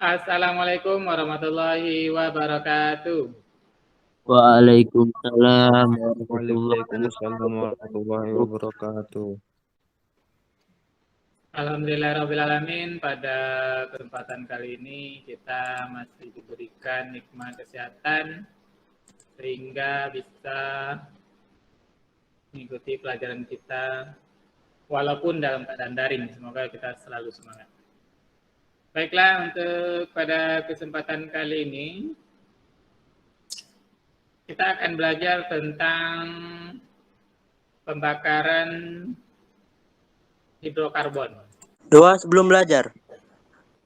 Assalamualaikum warahmatullahi wabarakatuh. Waalaikumsalam warahmatullahi Waalaikumsalam warahmatullahi wabarakatuh. wabarakatuh. Alhamdulillahirrahmanirrahim. Pada kesempatan kali ini kita masih diberikan nikmat kesehatan sehingga bisa mengikuti pelajaran kita walaupun dalam keadaan daring. Semoga kita selalu semangat. Baiklah, untuk pada kesempatan kali ini kita akan belajar tentang pembakaran hidrokarbon. Doa sebelum belajar.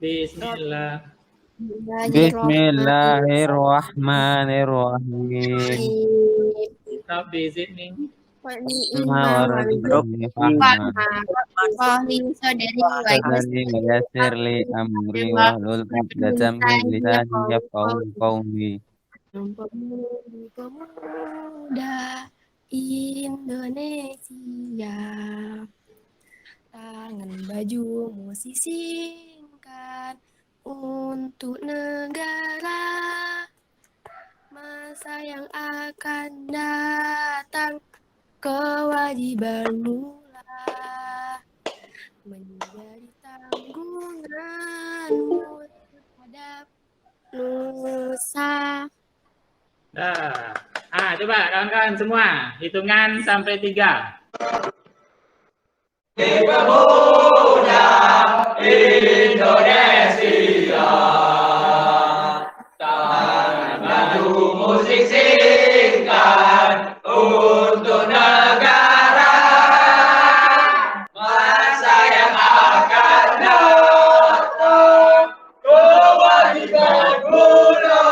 Bismillah. Bismillahirrahmanirrahim. Rabbi zidni Sadari amri wahlul 'uqdatam min lisani yafqahu qawli. Pemuda Indonesia, tangan bajumu sisingkan untuk negara, masa yang akan datang kewajibanmu lah menjadi tanggunganmu terhadap nusa. Nah, coba kawan-kawan semua hitungan sampai 3. Pemuda Indonesia, tangan baju musik singkan untuk negara, masa yang akan datang kewajiban guna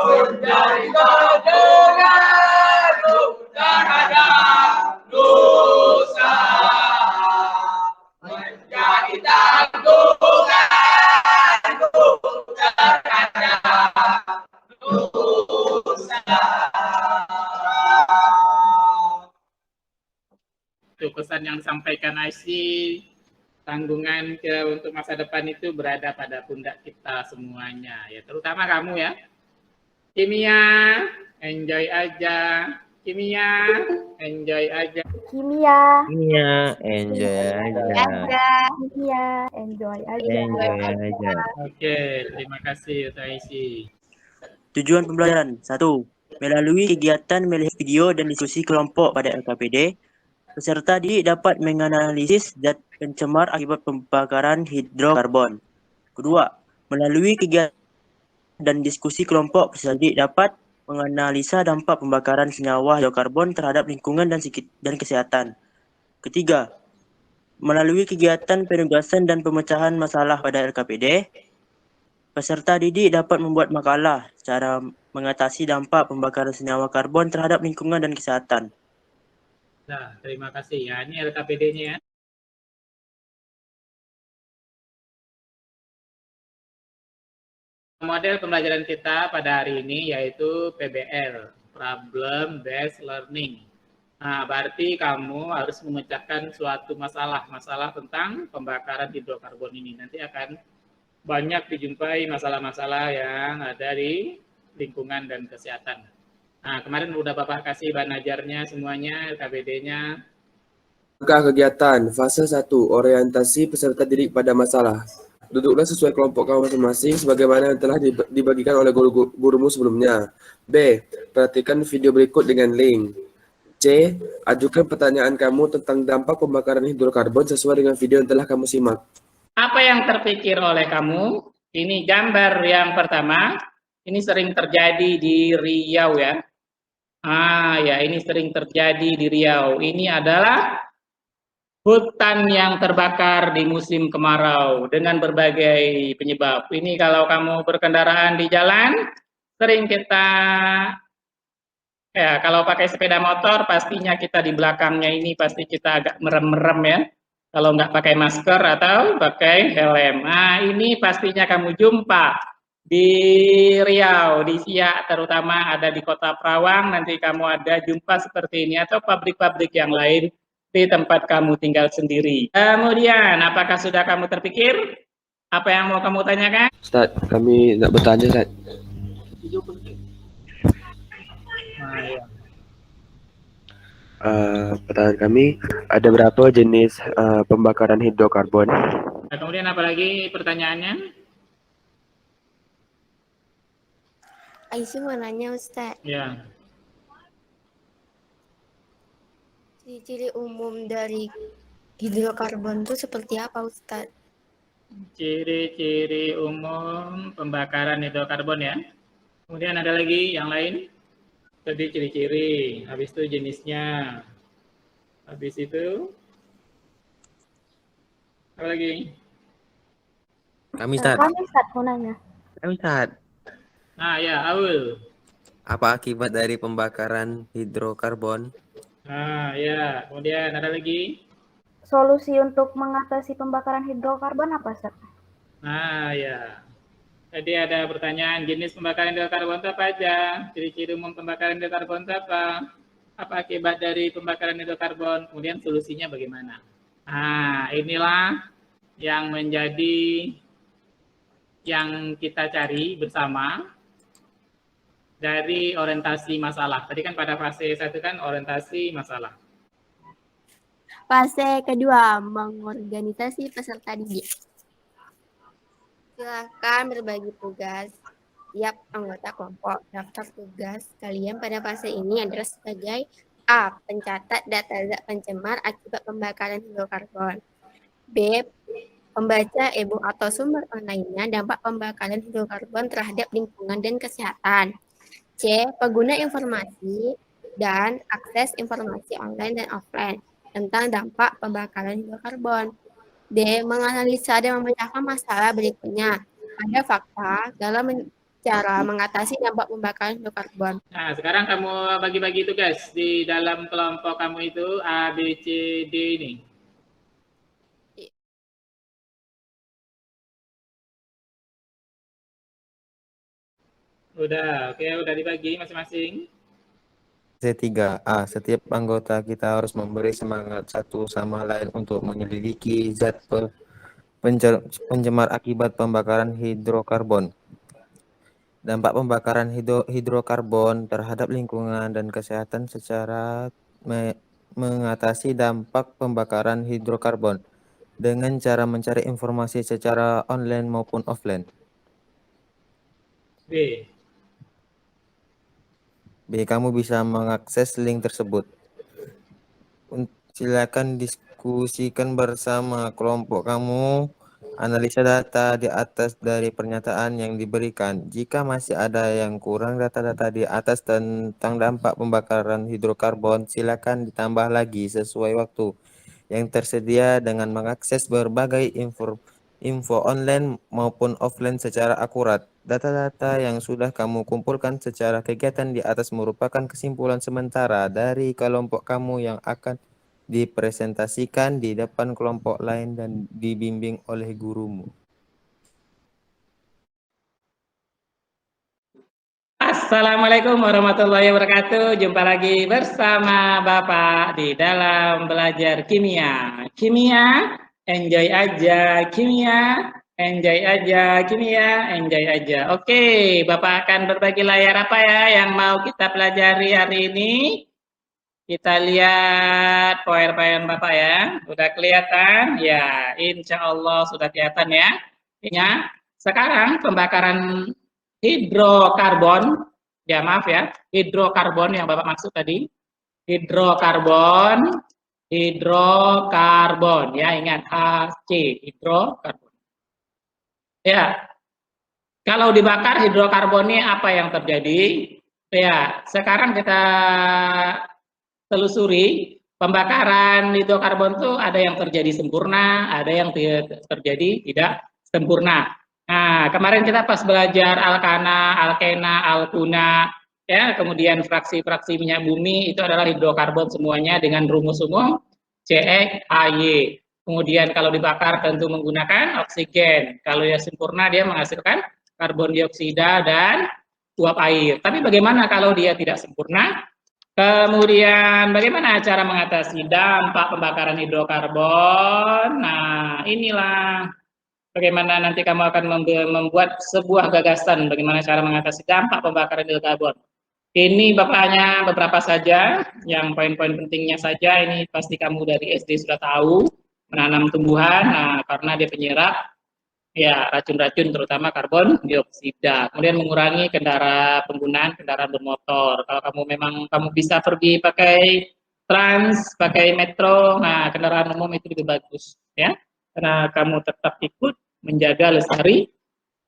menjadi tanggunganmu terhadap nusa, menjadi tanggunganmu terhadap nusa. Itu pesan yang disampaikan IC. Tanggungan untuk masa depan itu berada pada pundak kita semuanya, ya terutama kamu ya. Kimia, enjoy aja. Kimia, enjoy aja. Kimia, Enjoy aja. kimia, enjoy aja. Enjoy aja. Oke, terima kasih untuk IC. Tujuan pembelajaran 1. Melalui kegiatan melihat video dan diskusi kelompok pada LKPD, peserta didik dapat menganalisis zat pencemar akibat pembakaran hidrokarbon. Kedua, melalui kegiatan dan diskusi kelompok, peserta didik dapat menganalisa dampak pembakaran senyawa hidrokarbon terhadap lingkungan dan kesehatan. Ketiga, melalui kegiatan penugasan dan pemecahan masalah pada LKPD, peserta didik dapat membuat makalah cara mengatasi dampak pembakaran senyawa karbon terhadap lingkungan dan kesehatan. Nah, terima kasih ya. Ini LKPD-nya ya. Model pembelajaran kita pada hari ini yaitu PBL, Problem Based Learning. Nah, berarti kamu harus memecahkan suatu masalah tentang pembakaran hidrokarbon ini. Nanti akan banyak dijumpai masalah-masalah yang ada di lingkungan dan kesehatan. Nah, kemarin udah Bapak kasih bahan ajarnya semuanya, LKPD-nya. Langkah kegiatan, fase 1, orientasi peserta didik pada masalah. Duduklah sesuai kelompok kamu masing-masing sebagaimana yang telah dibagikan oleh gurumu sebelumnya. B. Perhatikan video berikut dengan link. C. Ajukan pertanyaan kamu tentang dampak pembakaran hidrokarbon sesuai dengan video yang telah kamu simak. Apa yang terpikir oleh kamu? Ini gambar yang pertama. Ini sering terjadi di Riau ya. Ya, ini sering terjadi di Riau. Ini adalah hutan yang terbakar di musim kemarau dengan berbagai penyebab. Ini kalau kamu berkendaraan di jalan, sering kita, ya kalau pakai sepeda motor, pastinya kita di belakangnya ini pasti kita agak merem-merem ya. Kalau nggak pakai masker atau pakai helm. Nah, ini pastinya kamu jumpa di Riau, di Siak, terutama ada di Kota Perawang, nanti kamu ada jumpa seperti ini, atau pabrik-pabrik yang lain di tempat kamu tinggal sendiri. Kemudian, apakah sudah kamu terpikir? Apa yang mau kamu tanyakan? Ustaz, kami nak bertanya, Ustaz. Nah, ya. Pertanyaan kami, ada berapa jenis pembakaran hidrokarbon? Nah, kemudian apa lagi pertanyaannya? Aisyah mau nanya Ustaz, Ya. ciri-ciri umum dari hidrokarbon itu seperti apa Ustaz? Ciri-ciri umum pembakaran hidrokarbon ya. Kemudian ada lagi yang lain. Tadi ciri-ciri, habis itu jenisnya. Habis itu apa lagi? Kami Ustaz. Kami Ustaz mau nanya. Kami Ustaz. Nah, ya, Aul. Apa akibat dari pembakaran hidrokarbon? Nah, ya. Kemudian ada lagi. Solusi untuk mengatasi pembakaran hidrokarbon apa, Ustaz? Nah, ya. Tadi ada pertanyaan jenis pembakaran hidrokarbon itu apa aja? Ciri-ciri umum pembakaran hidrokarbon itu apa? Apa akibat dari pembakaran hidrokarbon? Kemudian solusinya bagaimana? Nah, inilah yang menjadi yang kita cari bersama dari orientasi masalah. Tadi kan pada fase 1 kan orientasi masalah. Fase kedua, mengorganisasi peserta didik. Silakan berbagi tugas. Tiap anggota kelompok, daftar tugas kalian pada fase ini adalah sebagai A. Pencatat data zat pencemar akibat pembakaran hidrokarbon. B. Pembaca e-book atau sumber online-nya dampak pembakaran hidrokarbon terhadap lingkungan dan kesehatan. C. Pengguna informasi dan akses informasi online dan offline tentang dampak pembakaran hidrokarbon. D. Menganalisa dan memecahkan masalah berikutnya. Ada fakta dalam cara mengatasi dampak pembakaran hidrokarbon. Nah, sekarang kamu bagi-bagi tugas di dalam kelompok kamu itu A, B, C, D ini. Udah, oke, udah dibagi masing-masing. C3A. Setiap anggota kita harus memberi semangat satu sama lain untuk menyelidiki zat pencemar akibat pembakaran hidrokarbon. Dampak pembakaran hidrokarbon terhadap lingkungan dan kesehatan secara mengatasi dampak pembakaran hidrokarbon dengan cara mencari informasi secara online maupun offline. B. Kamu bisa mengakses link tersebut. Silakan diskusikan bersama kelompok kamu. Analisa data di atas dari pernyataan yang diberikan. Jika masih ada yang kurang data-data di atas tentang dampak pembakaran hidrokarbon, silakan ditambah lagi sesuai waktu yang tersedia dengan mengakses berbagai info online maupun offline secara akurat. Data-data yang sudah kamu kumpulkan secara kegiatan di atas merupakan kesimpulan sementara dari kelompok kamu yang akan dipresentasikan di depan kelompok lain dan dibimbing oleh gurumu. Assalamualaikum warahmatullahi wabarakatuh. Jumpa lagi bersama Bapak di dalam belajar kimia. Kimia, enjoy aja. Kimia, enjoy aja. Kimia, enjoy aja. Oke, Bapak akan berbagi layar apa ya yang mau kita pelajari hari ini? Kita lihat PowerPoint Bapak ya. Sudah kelihatan? Ya, insya Allah sudah kelihatan ya. Ya. Sekarang pembakaran hidrokarbon, ya maaf ya, hidrokarbon yang Bapak maksud tadi. Hidrokarbon, ya ingat HC, hidrokarbon. Ya, kalau dibakar hidrokarbon ini apa yang terjadi? Ya, sekarang kita telusuri pembakaran hidrokarbon itu ada yang terjadi sempurna, ada yang terjadi tidak sempurna. Nah, kemarin kita pas belajar alkana, alkena, alkuna, ya, kemudian fraksi-fraksi minyak bumi itu adalah hidrokarbon semuanya dengan rumus umum CH4HY. Kemudian kalau dibakar tentu menggunakan oksigen. Kalau ya sempurna dia menghasilkan karbon dioksida dan uap air. Tapi bagaimana kalau dia tidak sempurna? Kemudian bagaimana cara mengatasi dampak pembakaran hidrokarbon? Nah, inilah bagaimana nanti kamu akan membuat sebuah gagasan bagaimana cara mengatasi dampak pembakaran hidrokarbon. Ini bapaknya beberapa saja, yang poin-poin pentingnya saja. Ini pasti kamu dari SD sudah tahu, menanam tumbuhan, nah, karena dia penyerap ya racun-racun terutama karbon dioksida. Kemudian mengurangi penggunaan kendaraan bermotor. Kalau kamu bisa pergi pakai trans, pakai metro, nah kendaraan umum itu lebih bagus, ya, karena kamu tetap ikut menjaga lestari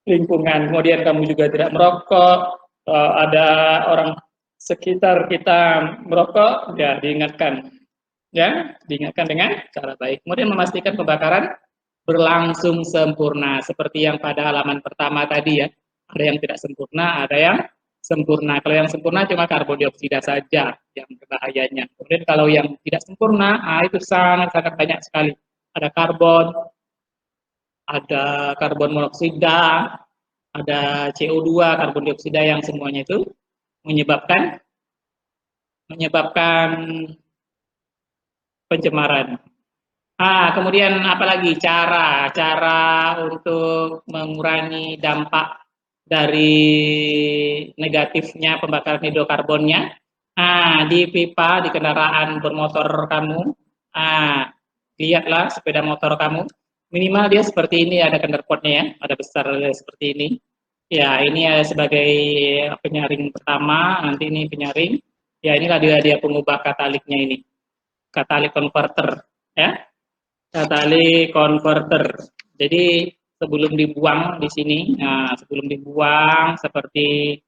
lingkungan. Kemudian kamu juga tidak merokok. Ada orang sekitar kita merokok, ya diingatkan dengan cara baik. Kemudian memastikan pembakaran berlangsung sempurna, seperti yang pada halaman pertama tadi ya. Ada yang tidak sempurna, ada yang sempurna. Kalau yang sempurna cuma karbon dioksida saja yang berbahayanya. Kemudian kalau yang tidak sempurna, itu sangat-sangat banyak sekali. Ada karbon monoksida, ada CO2, karbon dioksida yang semuanya itu menyebabkan pencemaran. Kemudian apalagi cara untuk mengurangi dampak dari negatifnya pembakaran hidrokarbonnya. Di pipa di kendaraan bermotor kamu, lihatlah sepeda motor kamu, minimal dia seperti ini, ada knalpotnya ya, ada besar seperti ini. Ya, ini sebagai penyaring pertama, nanti ini penyaring. Ya, inilah dia pengubah kataliknya ini, katalik converter, ya, katalik converter. Jadi sebelum dibuang di sini, sebelum dibuang seperti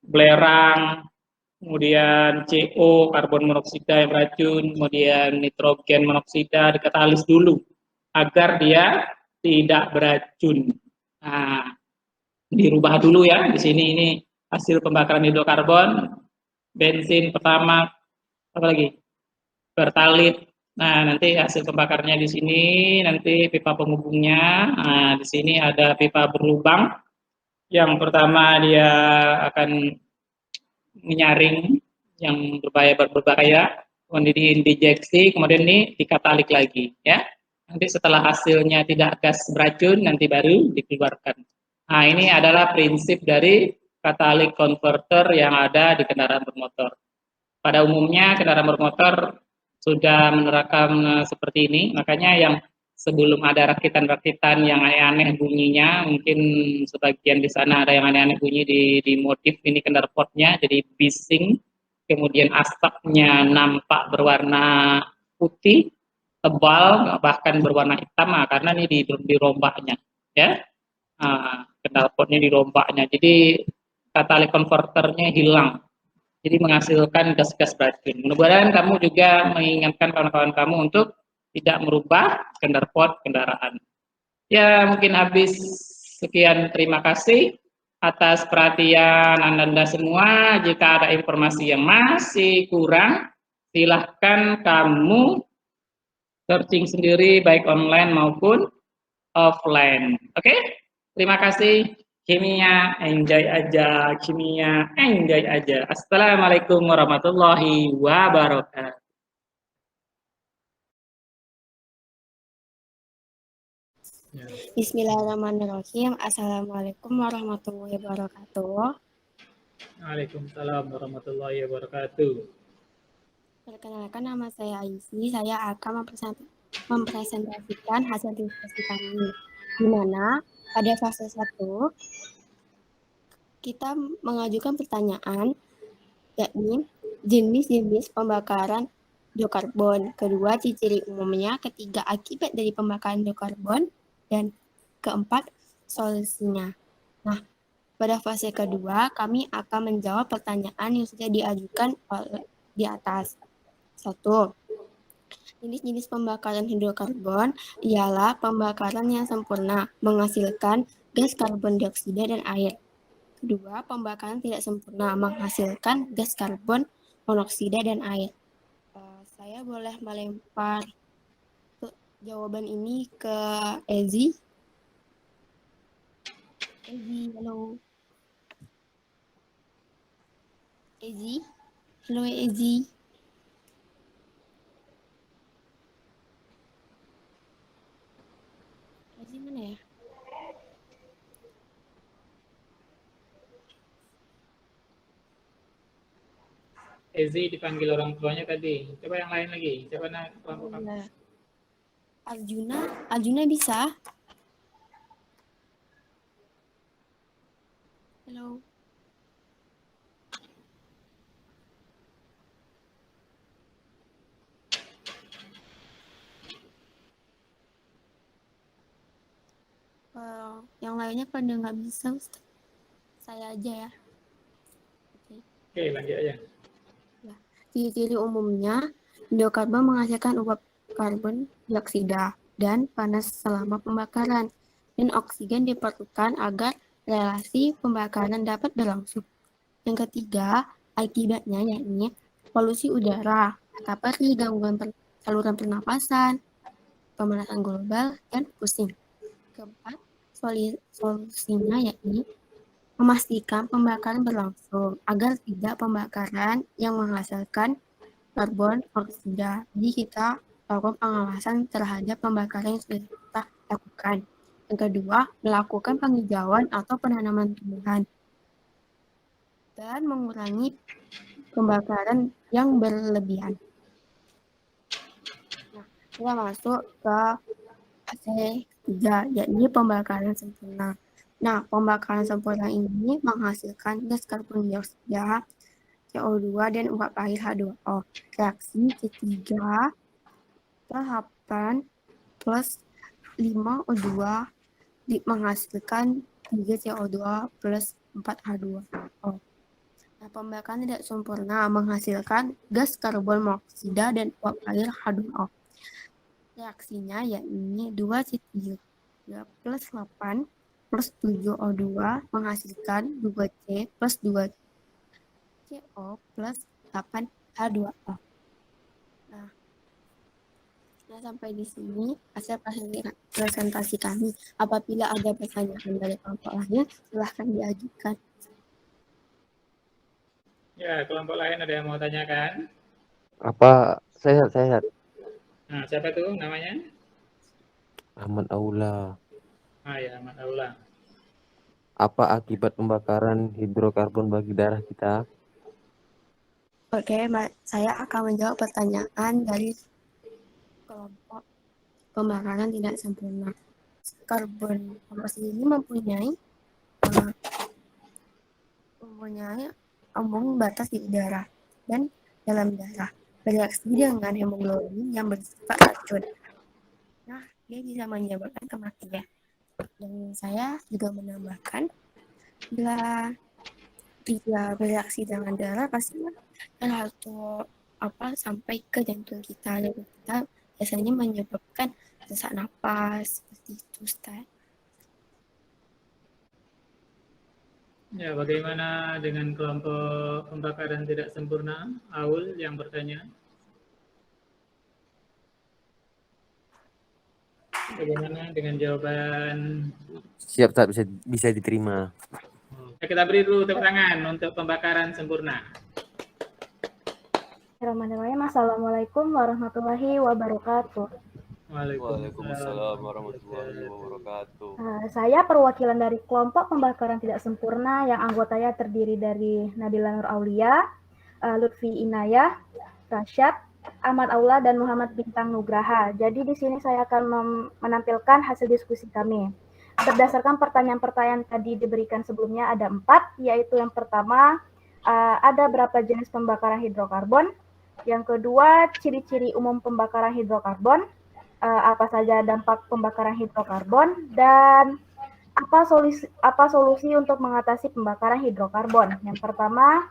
belerang, kemudian CO, karbon monoksida yang beracun, kemudian nitrogen monoksida dikatalis dulu agar dia tidak beracun. Dirubah dulu ya di sini, ini hasil pembakaran hidrokarbon, bensin pertama, apalagi pertalit. Nanti hasil pembakarnya di sini, nanti pipa penghubungnya. Di sini ada pipa berlubang. Yang pertama dia akan menyaring yang berbahaya, kemudian diinjeksi, kemudian ini dikatalik lagi, ya. Nanti setelah hasilnya tidak gas beracun, nanti baru dikeluarkan. Ini adalah prinsip dari katalik converter yang ada di kendaraan bermotor. Pada umumnya kendaraan bermotor sudah menerapkan seperti ini, makanya yang sebelum ada rakitan-rakitan yang aneh-aneh bunyinya, mungkin sebagian di sana ada yang aneh-aneh bunyi di motif ini knalpotnya jadi bising, kemudian asapnya nampak berwarna putih, tebal, bahkan berwarna hitam, karena ini dirombaknya, ya, knalpotnya dirombaknya, jadi katalik konverternya hilang. Jadi menghasilkan gas-gas beracun. Mudah-mudahan kamu juga mengingatkan kawan-kawan kamu untuk tidak merubah knalpot kendaraan. Ya, mungkin habis. Sekian, terima kasih atas perhatian Anda semua. Jika ada informasi yang masih kurang, silahkan kamu searching sendiri baik online maupun offline. Oke? Terima kasih. Kimia, enjoy aja. Kimia, enjoy aja. Assalamualaikum warahmatullahi wabarakatuh. Bismillahirrahmanirrahim. Assalamualaikum warahmatullahi wabarakatuh. Waalaikumsalam warahmatullahi wabarakatuh. Perkenalkan, nama saya Aisy. Saya akan mempresentasikan hasil diskusi kami, di mana pada fase 1 kita mengajukan pertanyaan, yakni jenis-jenis pembakaran hidrokarbon, kedua ciri umumnya, ketiga akibat dari pembakaran hidrokarbon, dan keempat solusinya. Nah, pada fase kedua kami akan menjawab pertanyaan yang sudah diajukan oleh di atas. 1. Jenis-jenis pembakaran hidrokarbon ialah pembakaran yang sempurna, menghasilkan gas karbon dioksida dan air. Kedua, pembakaran tidak sempurna, menghasilkan gas karbon monoksida dan air. Saya boleh melempar jawaban ini ke Ezi. Ezi, halo. Ezi, halo Ezi. Ezi mana ya? Ezi dipanggil orang tuanya tadi. Coba yang lain lagi. Coba kelompok kamu. Nah, Arjuna bisa? Halo. Yang lainnya pada nggak bisa, Ustaz. Saya aja ya. Oke, lanjut aja. Ciri-ciri umumnya, hidrokarbon menghasilkan uap karbon dioksida dan panas selama pembakaran, dan oksigen diperlukan agar relasi pembakaran dapat berlangsung. Yang ketiga, akibatnya yakni polusi udara, seperti gangguan saluran pernapasan, pemanasan global, dan pusing. Keempat, solusinya yakni memastikan pembakaran berlangsung agar tidak pembakaran yang menghasilkan karbon dioksida. Jadi kita lakukan pengawasan terhadap pembakaran yang sudah kita lakukan. Yang kedua, melakukan penghijauan atau penanaman tumbuhan dan mengurangi pembakaran yang berlebihan. Nah, kita masuk ke fase 3, yakni pembakaran sempurna. Nah, pembakaran sempurna ini menghasilkan gas karbon dioksida, CO2, dan uap air H2O. Reaksi C3 8 plus 5O2 menghasilkan 3 CO2 plus 4 H2O. Nah, pembakaran tidak sempurna menghasilkan gas karbon monoksida dan uap air H2O. Reaksinya yakni 2C3 plus 8 plus 7O2 menghasilkan 2C plus 2CO plus 8 H2O. Nah, sampai di sini hasil presentasi kami. Apabila ada pertanyaan dari kelompok lain, silahkan diajukan. Ya, kelompok lain ada yang mau tanyakan? Apa? Sehat. Nah, siapa tuh namanya? Ahmad Aula. Ya, Ahmad Aula. Apa akibat pembakaran hidrokarbon bagi darah kita? Oke, saya akan menjawab pertanyaan dari kelompok pembakaran tidak sempurna. Karbon dioksida ini mempunyai ambang batas di udara dan dalam darah, bereaksi dengan hemoglobin yang bersifat racun. Nah, dia bisa menyebabkan kematian. Dan saya juga menambahkan, bila dia bereaksi dengan darah, pasti sampai ke jantung kita. Jantung kita biasanya menyebabkan sesak napas, seperti itu, Ustaz. Ya, bagaimana dengan kelompok pembakaran tidak sempurna? Aul yang bertanya. Bagaimana dengan jawaban? Siap, tak bisa diterima. Kita beri dulu tepuk tangan untuk pembakaran sempurna. Bismillahirrahmanirrahim. Assalamualaikum warahmatullahi wabarakatuh. Waalaikumsalam warahmatullahi wabarakatuh. Saya perwakilan dari kelompok pembakaran tidak sempurna yang anggotanya terdiri dari Nadila Nur Aulia, Lutfi Inayah, Rasyad, Ahmad Aula, dan Muhammad Bintang Nugraha. Jadi di sini saya akan menampilkan hasil diskusi kami. Berdasarkan pertanyaan-pertanyaan tadi diberikan sebelumnya ada 4, yaitu yang pertama, ada berapa jenis pembakaran hidrokarbon? Yang kedua, ciri-ciri umum pembakaran hidrokarbon, apa saja dampak pembakaran hidrokarbon, dan apa solusi untuk mengatasi pembakaran hidrokarbon. Yang pertama,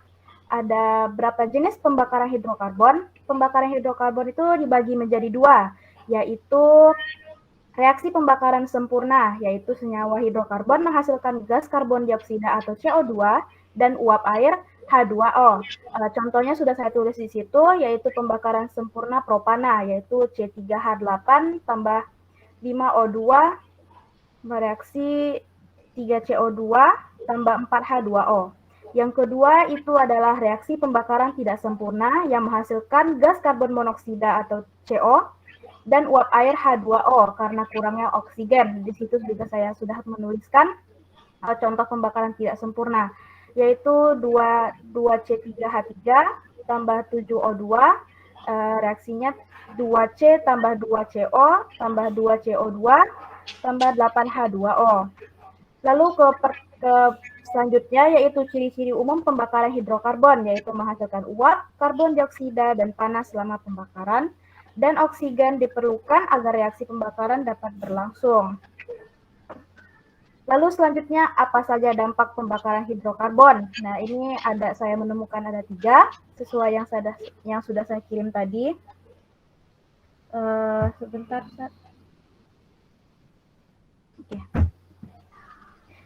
ada berapa jenis pembakaran hidrokarbon? Pembakaran hidrokarbon itu dibagi menjadi 2, yaitu reaksi pembakaran sempurna, yaitu senyawa hidrokarbon menghasilkan gas karbon dioksida atau CO2 dan uap air H2O. Contohnya sudah saya tulis di situ, yaitu pembakaran sempurna propana, yaitu C3H8 tambah 5O2 bereaksi 3CO2 tambah 4H2O. Yang kedua itu adalah reaksi pembakaran tidak sempurna yang menghasilkan gas karbon monoksida atau CO dan uap air H2O karena kurangnya oksigen. Di situ juga saya sudah menuliskan contoh pembakaran tidak sempurna, yaitu 2C3H3 tambah 7O2, reaksinya 2C tambah 2CO tambah 2CO2 tambah 8H2O. Lalu ke selanjutnya yaitu ciri-ciri umum pembakaran hidrokarbon, yaitu menghasilkan uap, karbon dioksida, dan panas selama pembakaran, dan oksigen diperlukan agar reaksi pembakaran dapat berlangsung. Lalu selanjutnya, apa saja dampak pembakaran hidrokarbon? Nah, ini saya menemukan ada 3, sesuai yang sudah saya kirim tadi. Sebentar, Sat. Oke.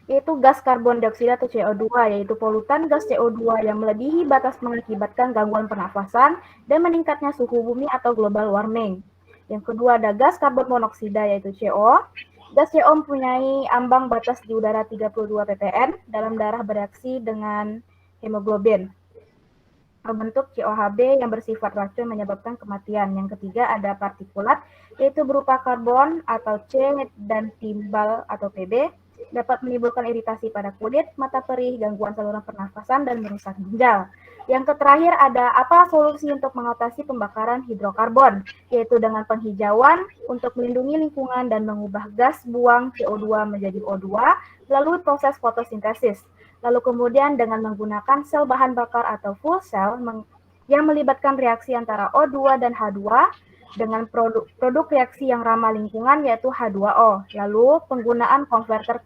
Yaitu gas karbon dioksida atau CO2, yaitu polutan gas CO2 yang melebihi batas mengakibatkan gangguan pernafasan dan meningkatnya suhu bumi atau global warming. Yang kedua ada gas karbon monoksida, yaitu CO. Gas CO mempunyai ambang batas di udara 32 ppm, dalam darah bereaksi dengan hemoglobin. Membentuk COHB yang bersifat racun menyebabkan kematian. Yang ketiga ada partikulat, yaitu berupa karbon atau C dan timbal atau PB, dapat menimbulkan iritasi pada kulit, mata perih, gangguan saluran pernafasan, dan merusak ginjal. Yang terakhir ada apa solusi untuk mengatasi pembakaran hidrokarbon, yaitu dengan penghijauan untuk melindungi lingkungan dan mengubah gas buang CO2 menjadi O2 melalui proses fotosintesis. Lalu kemudian dengan menggunakan sel bahan bakar atau fuel cell yang melibatkan reaksi antara O2 dan H2 dengan produk reaksi yang ramah lingkungan yaitu H2O. Lalu penggunaan konverter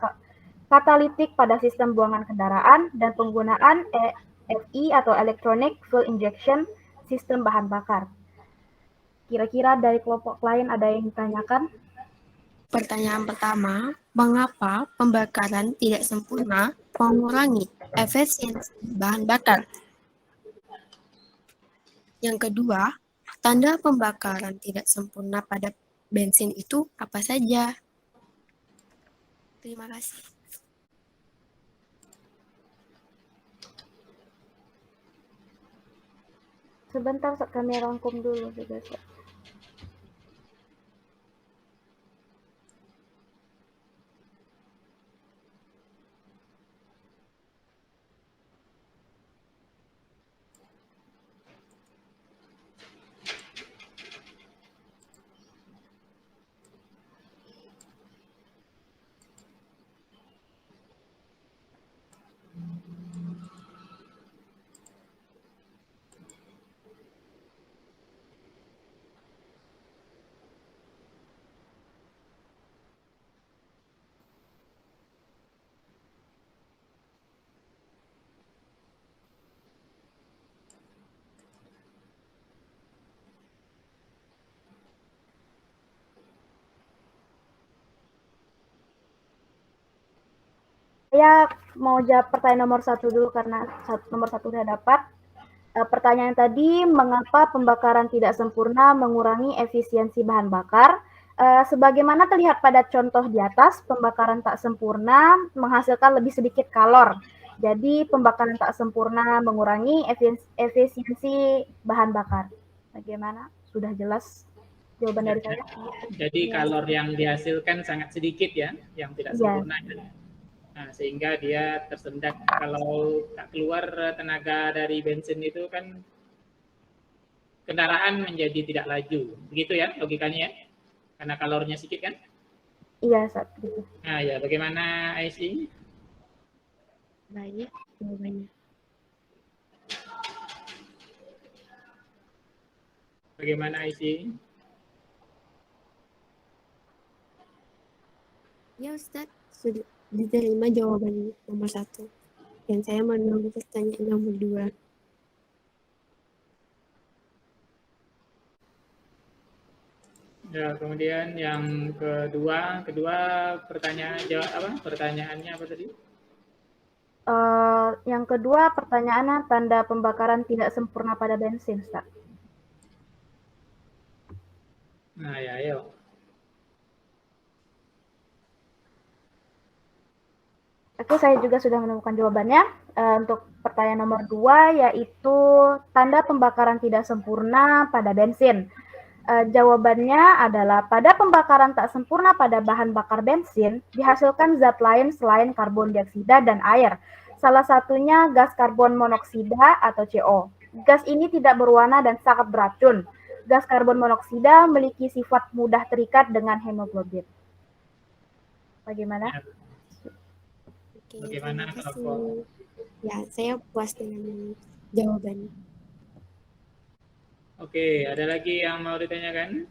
katalitik pada sistem buangan kendaraan dan penggunaan EFI atau Electronic Fuel Injection sistem bahan bakar. Kira-kira dari kelompok lain ada yang ditanyakan? Pertanyaan pertama, mengapa pembakaran tidak sempurna mengurangi efisiensi bahan bakar? Yang kedua, tanda pembakaran tidak sempurna pada bensin itu apa saja? Terima kasih. Sebentar, kami rangkum dulu juga. Saya mau jawab pertanyaan nomor 1 dulu karena nomor 1 saya dapat. Pertanyaan tadi, mengapa pembakaran tidak sempurna mengurangi efisiensi bahan bakar? Sebagaimana terlihat pada contoh di atas, pembakaran tak sempurna menghasilkan lebih sedikit kalor. Jadi pembakaran tak sempurna mengurangi efisiensi bahan bakar. Bagaimana? Sudah jelas jawaban dari saya? Jadi kalor yang dihasilkan sangat sedikit ya, yang tidak sempurna. Nah, sehingga dia tersendat. Kalau tak keluar tenaga dari bensin itu kan kendaraan menjadi tidak laju. Begitu ya logikanya ya? Karena kalornya sedikit kan? Iya, saat itu. Nah ya, bagaimana Aisyah? Baik, jawabannya. Bagaimana Aisyah? Ya Ustadz, sudah diterima jawaban nomor 1. Dan saya menunggu pertanyaan nomor 2. Ya, kemudian yang kedua pertanyaannya apa tadi? Yang kedua pertanyaannya tanda pembakaran tidak sempurna pada bensin, Ustaz. Nah ya, ayo. Oke, saya juga sudah menemukan jawabannya. Untuk pertanyaan nomor 2, yaitu tanda pembakaran tidak sempurna pada bensin. Jawabannya adalah pada pembakaran tak sempurna pada bahan bakar bensin, dihasilkan zat lain selain karbon dioksida dan air. Salah satunya gas karbon monoksida atau CO. Gas ini tidak berwarna dan sangat beracun. Gas karbon monoksida memiliki sifat mudah terikat dengan hemoglobin. Bagaimana? Ya, Oke, bagaimana terima kelompok? kasih. Ya, saya puas dengan jawabannya. Oke, ada lagi yang mau ditanyakan?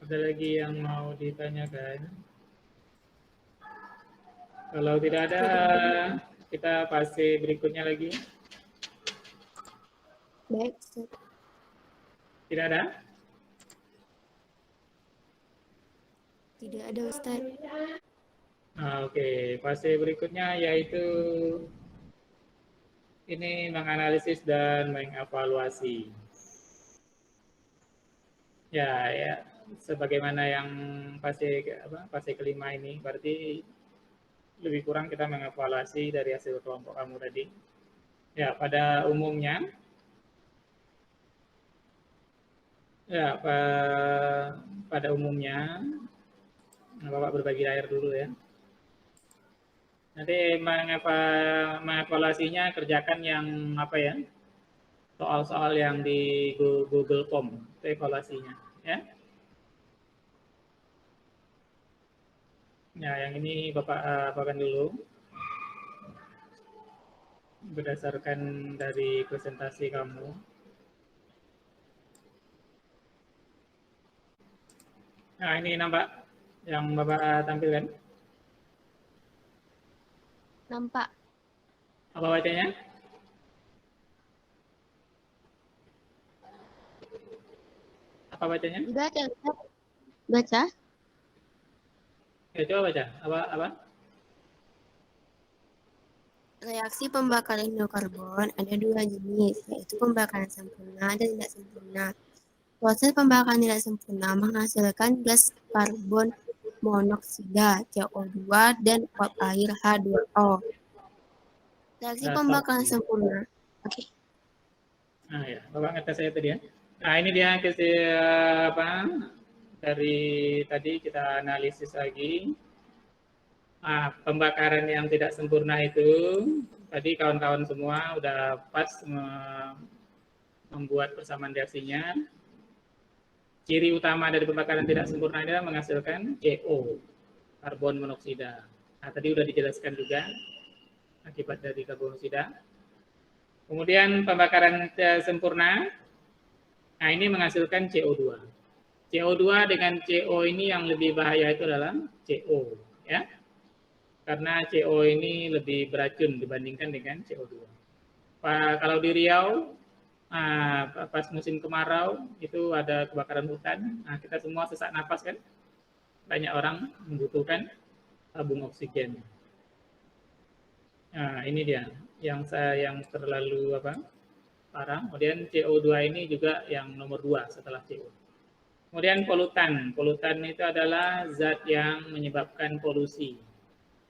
Ada lagi yang mau ditanyakan? Kalau tidak ada, kita fase berikutnya lagi. Baik, Ustaz. Tidak ada? Tidak ada, Ustaz. Oke, fase berikutnya yaitu ini menganalisis dan mengevaluasi. Ya, sebagaimana yang fase kelima ini, berarti lebih kurang kita mengevaluasi dari hasil kelompok kamu tadi. Ya, pada umumnya, pada umumnya, Bapak berbagi layar dulu ya. Nanti mengevaluasinya kerjakan yang apa ya? Soal-soal yang di Google Form, itu evaluasinya, ya. Nah, yang ini Bapak apakan dulu. Berdasarkan dari presentasi kamu. Nah, ini nampak yang Bapak tampilkan. Nampak. Apa bacanya? Apa bacanya? Baca, Ustaz. Baca. Ya, coba baca. Apa? Reaksi pembakaran hidrokarbon ada dua jenis, yaitu pembakaran sempurna dan tidak sempurna. Proses pembakaran tidak sempurna menghasilkan gas karbon monoksida CO2 dan uap air H2O. Reaksi pembakaran sempurna. Oke. Nah, ya, Bapak ngetes saya tadi ya. Nah, ini dia dari tadi kita analisis lagi. Pembakaran yang tidak sempurna itu tadi kawan-kawan semua udah pas membuat persamaan reaksinya. Ciri utama dari pembakaran tidak sempurna ini adalah menghasilkan CO, karbon monoksida. Nah, tadi udah dijelaskan juga akibat dari karbon monoksida. Kemudian pembakaran sempurna, nah ini menghasilkan CO2. CO2 dengan CO ini yang lebih bahaya itu adalah CO, ya. Karena CO ini lebih beracun dibandingkan dengan CO2. Kalau di Riau, pas musim kemarau itu ada kebakaran hutan, nah kita semua sesak napas kan, banyak orang membutuhkan tabung oksigen. Nah ini dia yang terlalu parah. Kemudian CO2 ini juga yang nomor 2 setelah CO. Kemudian polutan itu adalah zat yang menyebabkan polusi,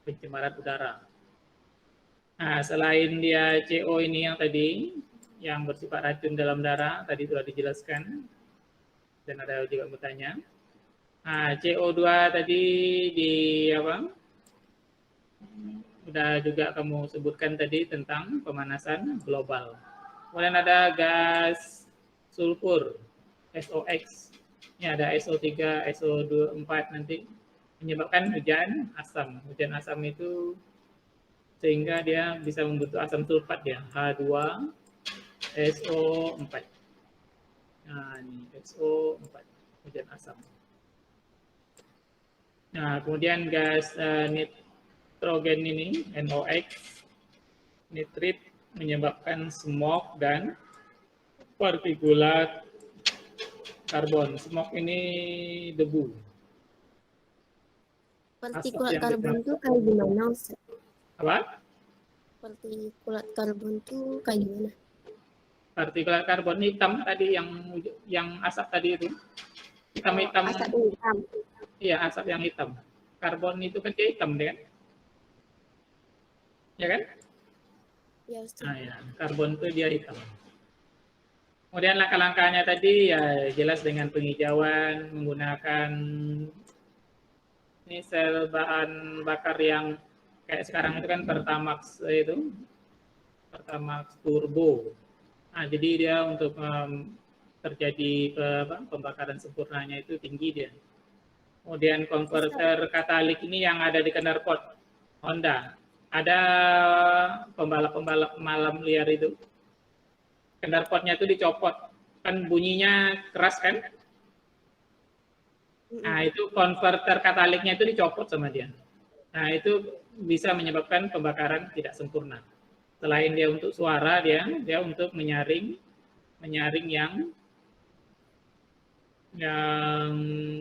pencemaran udara. Nah, selain dia CO ini yang tadi, yang bersifat racun dalam darah, tadi sudah dijelaskan, dan ada juga bertanya. Nah, CO2 tadi sudah juga kamu sebutkan tadi tentang pemanasan global. Kemudian ada gas sulfur, SOx. Ini ada SO3, SO4 nanti. Menyebabkan hujan asam. Hujan asam itu sehingga dia bisa membentuk asam sulfat ya, H2SO4. Nah, ini SO4, hujan asam. Nah, kemudian gas nitrogen ini, NOx, nitrit menyebabkan smog dan partikulat karbon. Smog ini debu. Partikulat karbon itu kayak gimana, Ustaz? Apa? Partikulat karbon itu kayak gimana? Partikulat karbon hitam tadi yang asap tadi itu. Hitam-hitam. Asap hitam. Iya, asap yang hitam. Karbon itu kan dia hitam, kan? Ya kan? Ya, Ustaz. Nah, ya. Karbon itu dia hitam. Kemudian langkah-langkahnya tadi ya jelas dengan penghijauan, menggunakan Ini sel bahan bakar yang kayak sekarang itu kan Pertamax itu, Pertamax turbo. Nah, jadi dia untuk terjadi pembakaran sempurnanya itu tinggi dia. Kemudian konverter katalik ini yang ada di knalpot Honda. Ada pembalap-pembalap malam liar itu. Knalpotnya itu dicopot. Kan bunyinya keras kan? Nah, itu konverter kataliknya itu dicopot sama dia. Nah, itu bisa menyebabkan pembakaran tidak sempurna. Selain dia untuk suara, dia untuk menyaring yang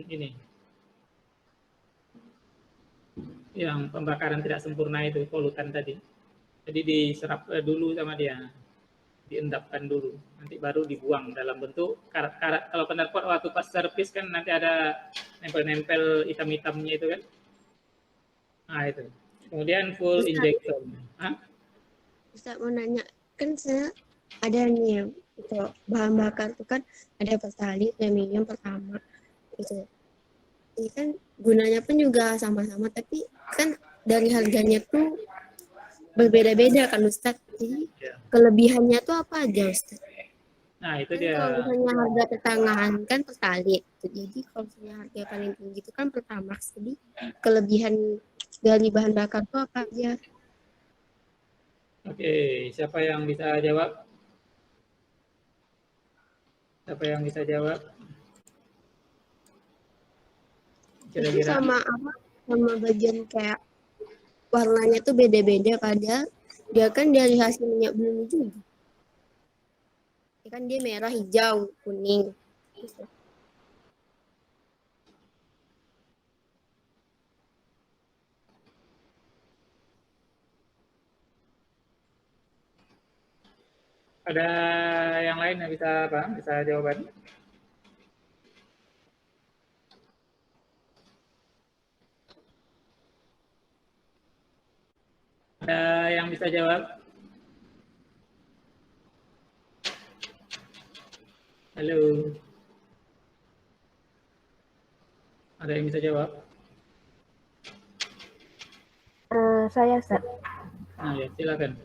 ini. Yang pembakaran tidak sempurna itu, polutan tadi. Jadi diserap dulu sama dia. Diendapkan dulu, nanti baru dibuang dalam bentuk karat-karat. Kalau knalpot waktu pas servis kan nanti ada nempel-nempel hitam-hitamnya itu kan. Nah itu. Kemudian full injector. Ustaz mau nanya, kan saya ada nih untuk bahan bakar itu kan ada pertalite, premium, pertama gitu. Ini kan gunanya pun juga sama-sama, tapi kan dari harganya tuh berbeda-beda kan Ustaz. Jadi kelebihannya tuh apa aja Ustaz? Nah itu Kan dia. kalau misalnya harga pertengahan kan pertalite. Jadi kalau misalnya harga paling tinggi itu kan Pertamax. Jadi kelebihan dari bahan bakar tuh apa aja? Oke, siapa yang bisa jawab? Siapa yang bisa jawab? Itu Kira-kira. sama apa? Sama bagian kayak warnanya tuh beda-beda, padahal dia kan dari hasil minyak bumi juga. Ya kan dia merah, hijau, kuning. Ada yang lain yang bisa bisa jawaban? Ada yang bisa jawab? Halo. Ada yang bisa jawab? Saya Ustaz. Nah ya, silakan.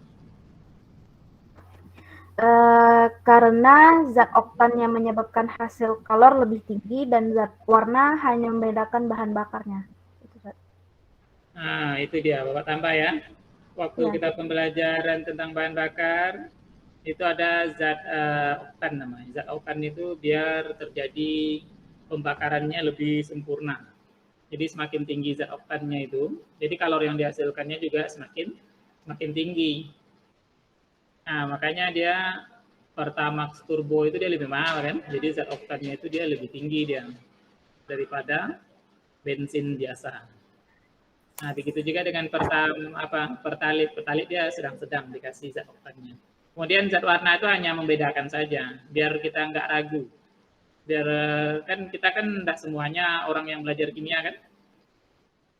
Karena zat oktan yang menyebabkan hasil kalor lebih tinggi dan zat warna hanya membedakan bahan bakarnya. Itu, Ustaz. Nah, itu dia, Bapak tambah ya. Waktu Ya. kita pembelajaran tentang bahan bakar, itu ada zat oktan namanya. Zat oktan itu biar terjadi pembakarannya lebih sempurna. Jadi semakin tinggi zat oktannya itu, jadi kalor yang dihasilkannya juga semakin tinggi. Nah, makanya dia Pertamax Turbo itu dia lebih mahal kan. Jadi zat oktannya itu dia lebih tinggi dia daripada bensin biasa. Nah, begitu juga dengan pertalit dia sedang-sedang dikasih zat oktannya. Kemudian zat warna itu hanya membedakan saja, biar kita nggak ragu. Biar kan kita kan tidak semuanya orang yang belajar kimia kan,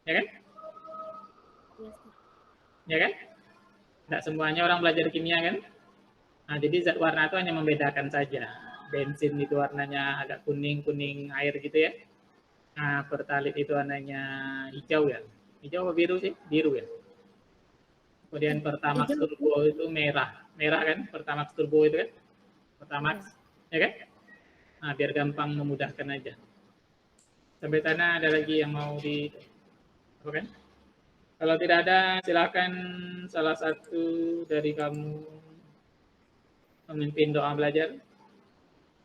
ya kan? Ya kan? Tidak semuanya orang belajar kimia kan? Nah, jadi zat warna itu hanya membedakan saja. Bensin itu warnanya agak kuning air gitu ya. Nah, pertalit itu warnanya hijau ya. Hijau apa biru sih? Biru ya. Kemudian Pertamax Turbo itu merah kan? Pertamax Turbo itu kan? Pertamax, ya kan? Nah, biar gampang memudahkan aja. Sampai sana ada lagi yang mau apa kan? Kalau tidak ada, silakan salah satu dari kamu memimpin doa belajar.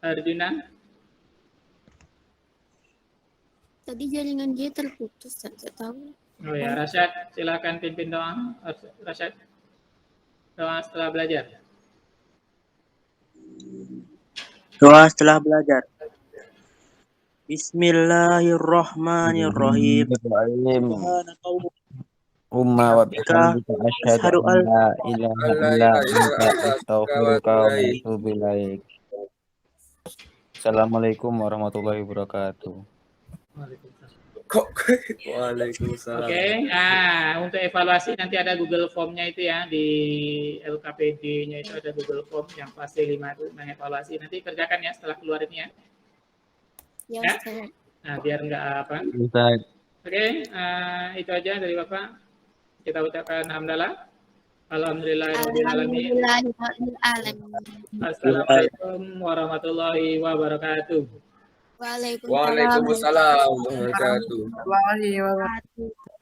Arjuna. Tadi jaringan dia terputus, saya tahu. Oh ya, Rasyad, silakan pimpin doa. Rasyad, doa setelah belajar. Doa setelah belajar. Bismillahirrahmanirrahim. Umma wa bihamdika asyhadu an la ilaha illa anta astaghfiruka wa atubu ilaik. Assalamualaikum warahmatullahi wabarakatuh. Waalaikumsalam. Oke, nah untuk evaluasi nanti ada Google Form-nya itu ya, di LKPD-nya itu ada Google Form yang fase 5 itu mengevaluasi. Nanti kerjakan ya setelah keluar ini ya. Ya, Ya? Ustaz. Nah, biar nggak apa. Ustaz, Oke, itu aja dari Bapak. Kita ucapkan hamdalah. Alhamdulillahirrahmanirrahim. Alhamdulillahirrahmanirrahim. Assalamualaikum warahmatullahi wabarakatuh. Waalaikumsalam Waalaikumsalam warahmatullahi wabarakatuh. warahmatullahi wabarakatuh.